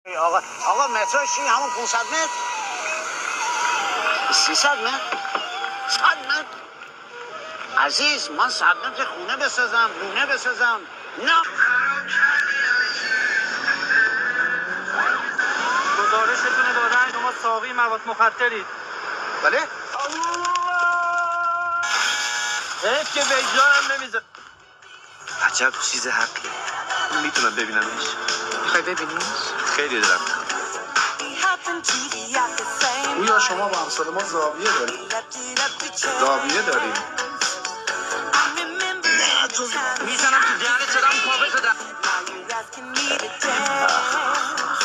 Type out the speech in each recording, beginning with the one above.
آقا مترش چی؟ همون 500 متر 300 متر 100 متر عزیز من 100 متر خونه بسازم لونه بسازم نه. گزارشتون رو دادن شما ساقی مواد مخدرید. بله؟ حیف که وجدانم نمیذاره. عجب چیز حقی. میتونم ببینمش؟ میخوای ببینیش؟ خیلی دلم میخواد. گویا شما با همسال ما زاویه داریم. زاویه داریم. میزنم تو دهنت صدام پا بزدم.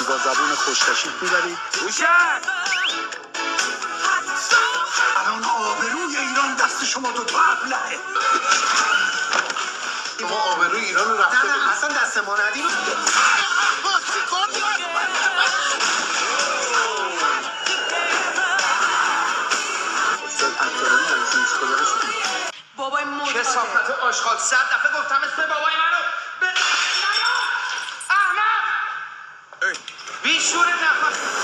با زبون خوشکشید میبرید. روشن الان آبروی ایران دست شما دو تا ابلهه. ما آبروی ایران رو رفته نه حسن دست ما ندیم. بابای مادر کسافت آشغال 100 دفعه گفتم اسم بابای منو احمق بیشور نفس